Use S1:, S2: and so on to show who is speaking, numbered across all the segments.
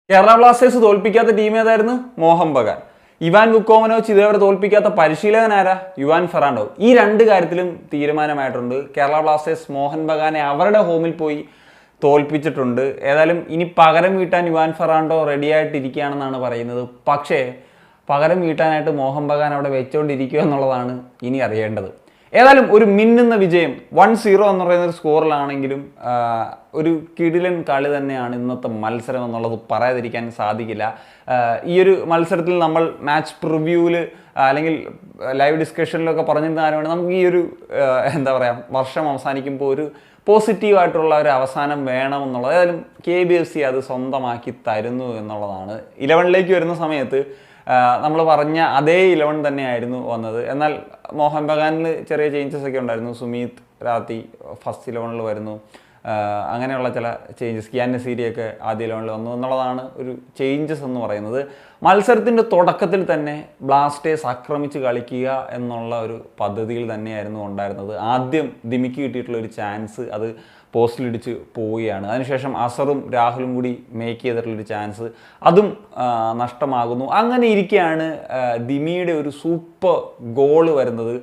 S1: Kerala Blasters തോൽപ്പിക്കാത്ത team ഏതായിരുന്നു? Mohan Bagan. Ivan Vukomanovic ഇതേവരെ തോൽപ്പിക്കാത്ത പരിശീലകൻ ആരാ? Juan Ferrando. ഈ രണ്ട് കാര്യത്തിലും തീരുമാനമായിട്ടുണ്ട്. കേരള ബ്ലാസ്റ്റേഴ്സ് മോഹൻ ബഗാനെ അവരുടെ ഹോമിൽ പോയി തോൽപ്പിച്ചിട്ടുണ്ട്. ഏതായാലും ഇനി പകരം വീട്ടാൻ യുവാൻ ഫെറാണ്ടോ റെഡി ആയിട്ടിരിക്കുകയാണെന്നാണ് പറയുന്നത്. പക്ഷേ പകരം വീട്ടാനായിട്ട് മോഹൻ ബഗാൻ അവിടെ വെച്ചുകൊണ്ടിരിക്കുക എന്നുള്ളതാണ് ഇനി അറിയേണ്ടത്. ഏതായാലും ഒരു മിന്നുന്ന വിജയം 1-0 എന്ന് പറയുന്ന ഒരു സ്കോറിലാണെങ്കിലും ഒരു കിടിലൻ കളി തന്നെയാണ് ഇന്നത്തെ മത്സരം എന്നുള്ളത് പറയാതിരിക്കാൻ സാധിക്കില്ല. ഈ ഒരു മത്സരത്തിൽ നമ്മൾ മാച്ച് പ്രിവ്യൂവിൽ അല്ലെങ്കിൽ ലൈവ് ഡിസ്കഷനിലൊക്കെ പറഞ്ഞിരുന്ന കാര്യമാണ്, നമുക്ക് ഈ ഒരു എന്താ പറയുക, വർഷം അവസാനിക്കുമ്പോൾ ഒരു പോസിറ്റീവായിട്ടുള്ള ഒരു അവസാനം വേണമെന്നുള്ളത്. ഏതായാലും KBFC അത് സ്വന്തമാക്കി തരുന്നു എന്നുള്ളതാണ്. 11ലേക്ക് വരുന്ന സമയത്ത് നമ്മൾ പറഞ്ഞ അതേ 11 തന്നെയായിരുന്നു വന്നത്. എന്നാൽ മോഹൻ ബഗാനിൽ ചെറിയ ചേഞ്ചസ് ഒക്കെ ഉണ്ടായിരുന്നു. സുമീത് രാത്തി ഫസ്റ്റ് 11ൽ വരുന്നു, അങ്ങനെയുള്ള ചില ചേഞ്ചസ്. കിയാൻ നസീരിയൊക്കെ ആദ്യ 11ൽ വന്നു എന്നുള്ളതാണ് ഒരു ചേഞ്ചസ് എന്ന് പറയുന്നത്. മത്സരത്തിൻ്റെ തുടക്കത്തിൽ തന്നെ ബ്ലാസ്റ്റേഴ്സ് ആക്രമിച്ച് കളിക്കുക എന്നുള്ള ഒരു പദ്ധതിയിൽ തന്നെയായിരുന്നു ഉണ്ടായിരുന്നത്. ആദ്യം ദിമിക്ക് കിട്ടിയിട്ടുള്ള ഒരു ചാൻസ് അത് പോസ്റ്റിലിടിച്ച് പോവുകയാണ്. അതിനുശേഷം അസറും രാഹുലും കൂടി മേക്ക് ചെയ്തിട്ടുള്ളൊരു ചാൻസ് അതും നഷ്ടമാകുന്നു. അങ്ങനെ ഇരിക്കുകയാണ് ദിമിയുടെ ഒരു സൂപ്പർ ഗോള് വരുന്നത്.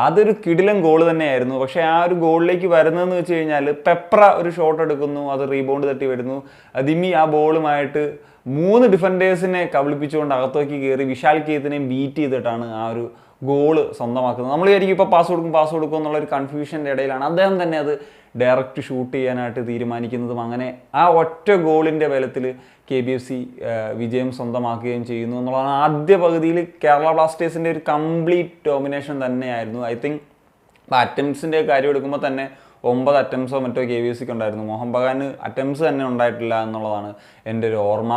S1: അതൊരു കിടിലൻ ഗോള് തന്നെയായിരുന്നു. പക്ഷേ ആ ഒരു ഗോളിലേക്ക് വരുന്നതെന്ന് വെച്ച് കഴിഞ്ഞാൽ പെപ്ര ഒരു ഷോട്ട് എടുക്കുന്നു, അത് റീബൗണ്ട് തട്ടി വരുന്നു. ദിമി ആ ബോളുമായിട്ട് 3 ഡിഫൻഡേഴ്സിനെ കബളിപ്പിച്ചുകൊണ്ട് അകത്തേക്ക് കയറി വിശാൽ കേത്തിനെയും ബീറ്റ് ചെയ്തിട്ടാണ് ആ ഒരു ഗോള് സ്വന്തമാക്കുന്നത്. നമ്മൾ വിചാരിക്കും ഇപ്പോൾ പാസ് കൊടുക്കും എന്നുള്ളൊരു കൺഫ്യൂഷൻ്റെ ഇടയിലാണ് അദ്ദേഹം തന്നെ അത് ഡയറക്റ്റ് ഷൂട്ട് ചെയ്യാനായിട്ട് തീരുമാനിക്കുന്നതും. അങ്ങനെ ആ ഒറ്റ ഗോളിൻ്റെ ബലത്തിൽ KBFC വിജയം സ്വന്തമാക്കുകയും ചെയ്യുന്നു എന്നുള്ളതാണ്. ആദ്യ പകുതിയിൽ കേരള ബ്ലാസ്റ്റേഴ്സിൻ്റെ ഒരു കംപ്ലീറ്റ് ഡോമിനേഷൻ തന്നെയായിരുന്നു. ഐ തിങ്ക് അറ്റംപ്റ്റ്സിൻ്റെ കാര്യം എടുക്കുമ്പോൾ തന്നെ 9 അറ്റംപ്റ്റ്സോ മറ്റോ KBFCക്ക് ഉണ്ടായിരുന്നു. മോഹൻ ബഗാന് അറ്റംപ്റ്റ്സ് തന്നെ ഉണ്ടായിട്ടില്ല എന്നുള്ളതാണ് എൻ്റെ ഒരു ഓർമ്മ.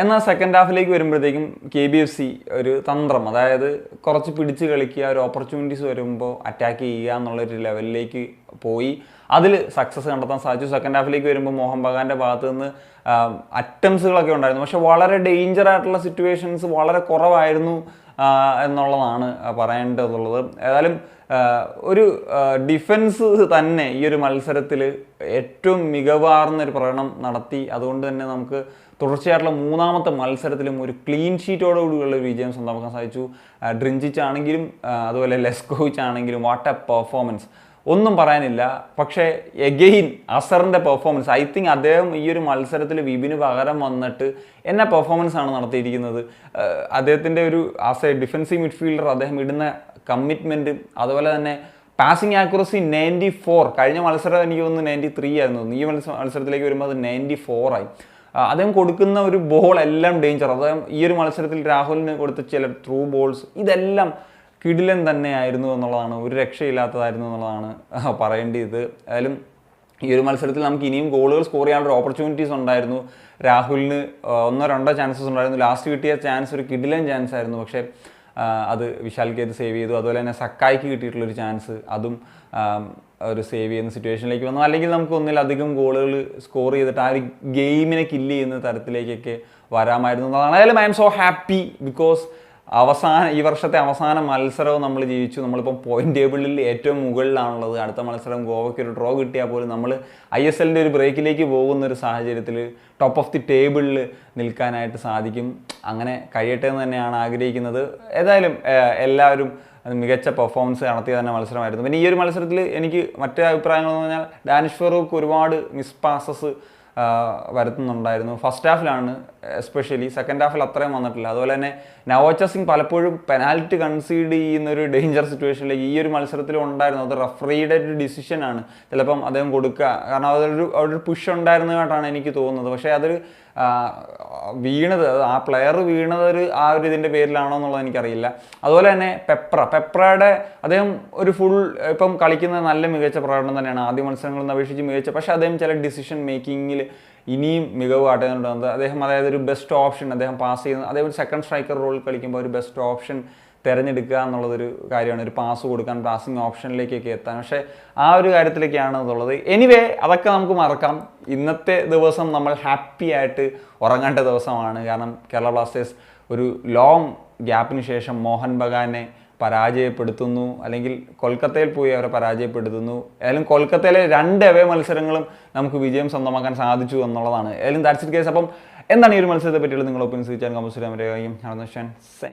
S1: എന്നാൽ സെക്കൻഡ് ഹാഫിലേക്ക് വരുമ്പോഴത്തേക്കും KBFC ഒരു തന്ത്രം, അതായത് കുറച്ച് പിടിച്ച് കളിക്കുക, ഒരു ഓപ്പർച്യൂണിറ്റീസ് വരുമ്പോൾ അറ്റാക്ക് ചെയ്യുക എന്നുള്ളൊരു ലെവലിലേക്ക് പോയി അതിൽ സക്സസ് കണ്ടെത്താൻ സാധിച്ചു. സെക്കൻഡ് ഹാഫിലേക്ക് വരുമ്പോൾ മോഹൻ ബഗാൻ്റെ ഭാഗത്ത് നിന്ന് അറ്റംപ്റ്റ്സുകളൊക്കെ ഉണ്ടായിരുന്നു, പക്ഷേ വളരെ ഡേഞ്ചർ ആയിട്ടുള്ള സിറ്റുവേഷൻസ് വളരെ കുറവായിരുന്നു എന്നുള്ളതാണ് പറയേണ്ടതുള്ളത്. ഏതായാലും ഒരു ഡിഫൻസ് തന്നെ ഈ ഒരു മത്സരത്തിൽ ഏറ്റവും മികവാർന്നൊരു പ്രകടനം നടത്തി. അതുകൊണ്ട് തന്നെ നമുക്ക് തുടർച്ചയായിട്ടുള്ള 3ാമത്തെ മത്സരത്തിലും ഒരു ക്ലീൻ ഷീറ്റോടുകൂടിയുള്ള ഒരു വിജയം സ്വന്തമാക്കാൻ സാധിച്ചു. ഡ്രിഞ്ചിച്ച് ആണെങ്കിലും അതുപോലെ ലെസ്കോവിച്ച് ആണെങ്കിലും വാട്ട് എ പെർഫോമൻസ്, ഒന്നും പറയാനില്ല. പക്ഷേ എഗെയിൻ അസറിൻ്റെ പെർഫോമൻസ്, ഐ തിങ്ക് അദ്ദേഹം ഈ ഒരു മത്സരത്തിൽ വിപിന് പകരം വന്നിട്ട് എന്നെ പെർഫോമൻസ് ആണ് നടത്തിയിരിക്കുന്നത്. അദ്ദേഹത്തിൻ്റെ ഒരു ആസ് എ ഡിഫൻസീവ് മിഡ്ഫീൽഡർ അദ്ദേഹം ഇടുന്ന കമ്മിറ്റ്മെൻറ്റ്, അതുപോലെ തന്നെ പാസിംഗ് ആക്യുറസി 94. കഴിഞ്ഞ മത്സരം എനിക്ക് തോന്നുന്നു 93 ആയിരുന്നു. ഈ മത്സരത്തിലേക്ക് വരുമ്പോൾ അത് 94 ആയി. അദ്ദേഹം കൊടുക്കുന്ന ഒരു ബോൾ എല്ലാം ഡേഞ്ചർ. അദ്ദേഹം ഈ ഒരു മത്സരത്തിൽ രാഹുലിന് കൊടുത്ത ചില ത്രൂ ബോൾസ് ഇതെല്ലാം കിടിലൻ തന്നെയായിരുന്നു എന്നുള്ളതാണ്, ഒരു രക്ഷയില്ലാത്തതായിരുന്നു എന്നുള്ളതാണ് പറയേണ്ടത്. ഏതായാലും ഈ ഒരു മത്സരത്തിൽ നമുക്ക് ഇനിയും ഗോളുകൾ സ്കോർ ചെയ്യാനുള്ള ഓപ്പർച്യൂണിറ്റീസ് ഉണ്ടായിരുന്നു. രാഹുലിന് 1-2 ചാൻസസ് ഉണ്ടായിരുന്നു. ലാസ്റ്റ് കിട്ടിയ ചാൻസ് ഒരു കിടിലൻ ചാൻസ് ആയിരുന്നു, പക്ഷേ അത് വിശാൽ കേത് സേവ് ചെയ്തു. അതുപോലെ തന്നെ സക്കായിക്ക് കിട്ടിയിട്ടുള്ളൊരു ചാൻസ് അതും ഒരു സേവ് ചെയ്യുന്ന സിറ്റുവേഷനിലേക്ക് വന്നു. അല്ലെങ്കിൽ നമുക്ക് ഒന്നിലധികം ഗോളുകൾ സ്കോർ ചെയ്തിട്ട് ആ ഒരു ഗെയിമിനെ കില്ല് ചെയ്യുന്ന തരത്തിലേക്കൊക്കെ വരാമായിരുന്നു എന്നതാണ്. ഏതായാലും I M so happy because ഈ വർഷത്തെ അവസാന മത്സരവും നമ്മൾ ജയിച്ചു. നമ്മളിപ്പം പോയിന്റ് ടേബിളിൽ ഏറ്റവും മുകളിലാണുള്ളത്. അടുത്ത മത്സരം ഗോവയ്ക്ക് ഒരു ഡ്രോ കിട്ടിയാൽ പോലും നമ്മൾ ISLൻ്റെ ഒരു ബ്രേക്കിലേക്ക് പോകുന്ന ഒരു സാഹചര്യത്തിൽ ടോപ്പ് ഓഫ് ദി ടേബിളിൽ നിൽക്കാനായിട്ട് സാധിക്കും. അങ്ങനെ കഴിയട്ടെ എന്ന് തന്നെയാണ് ആഗ്രഹിക്കുന്നത്. ഏതായാലും എല്ലാവരും മികച്ച പെർഫോമൻസ് നടത്തിയ തന്നെ മത്സരമായിരുന്നു. പിന്നെ ഈ ഒരു മത്സരത്തിൽ എനിക്ക് മറ്റേ അഭിപ്രായങ്ങളെന്ന് പറഞ്ഞാൽ ഡാനിഷ് ഫറൂഖ് ഒരുപാട് മിസ് പാസസ് വരുത്തുന്നുണ്ടായിരുന്നു. ഫസ്റ്റ് ഹാഫിലാണ് എസ്പെഷ്യലി, സെക്കൻഡ് ഹാഫിൽ അത്രയും വന്നിട്ടില്ല. അതുപോലെ തന്നെ നവോച്ച സിംഗ് പലപ്പോഴും പെനാൽറ്റി കൺസീഡ് ചെയ്യുന്ന ഒരു ഡേഞ്ചർ സിറ്റുവേഷനിലേക്ക് ഈ ഒരു മത്സരത്തിൽ ഉണ്ടായിരുന്നു. അത് റഫറിയുടെ ഒരു ഡിസിഷനാണ് ചിലപ്പം അദ്ദേഹം കൊടുക്കുക, കാരണം അതൊരു പുഷ് ഉണ്ടായിരുന്നതായിട്ടാണ് എനിക്ക് തോന്നുന്നത്. പക്ഷേ അതൊരു വീണത്, ആ പ്ലെയർ വീണത് ആ ഒരു ഇതിൻ്റെ പേരിലാണോ എന്നുള്ളത് എനിക്കറിയില്ല. അതുപോലെ തന്നെ പെപ്രയുടെ അദ്ദേഹം ഒരു ഇപ്പം കളിക്കുന്ന നല്ല മികച്ച പ്രകടനം തന്നെയാണ്. ആദ്യ മത്സരങ്ങളിൽ നിന്ന് അപേക്ഷിച്ച് മികച്ച, പക്ഷേ അദ്ദേഹം ചില ഡിസിഷൻ മേക്കിങ്ങിൽ ഇനിയും മികവ് കാട്ടുന്നുണ്ട്. അദ്ദേഹം അതായത് ഒരു ബെസ്റ്റ് ഓപ്ഷൻ അദ്ദേഹം പാസ് ചെയ്യുന്നത്, അതേപോലെ സെക്കൻഡ് സ്ട്രൈക്കർ റോൾ കളിക്കുമ്പോൾ ഒരു ബെസ്റ്റ് ഓപ്ഷൻ തിരഞ്ഞെടുക്കുക എന്നുള്ളതൊരു കാര്യമാണ്. ഒരു പാസ് കൊടുക്കാൻ, പാസിങ് ഓപ്ഷനിലേക്കൊക്കെ എത്താൻ. പക്ഷേ ആ ഒരു കാര്യത്തിലേക്കാണ് എന്നുള്ളത്. എനിവേ അതൊക്കെ നമുക്ക് മറക്കാം. ഇന്നത്തെ ദിവസം നമ്മൾ ഹാപ്പി ആയിട്ട് ഉറങ്ങേണ്ട ദിവസമാണ്. കാരണം കേരള ബ്ലാസ്റ്റേഴ്സ് ഒരു ലോങ് ഗ്യാപ്പിന് ശേഷം മോഹൻ ബഗാനെ പരാജയപ്പെടുത്തുന്നു, അല്ലെങ്കിൽ കൊൽക്കത്തയിൽ പോയി അവരെ പരാജയപ്പെടുത്തുന്നു. ഏതായാലും കൊൽക്കത്തയിലെ 2 അവേ മത്സരങ്ങളും നമുക്ക് വിജയം സ്വന്തമാക്കാൻ സാധിച്ചു എന്നുള്ളതാണ്. ഏതായാലും ദാറ്റ്സ് ഇറ്റ് ഗൈസ്. അപ്പം എന്താണ് ഈ ഒരു മത്സരത്തെ പറ്റിയുള്ള നിങ്ങളുടെ ഒപ്പീനിയൻസ് ചോദിച്ചാൽ കമന്റ് ചെയ്യാൻ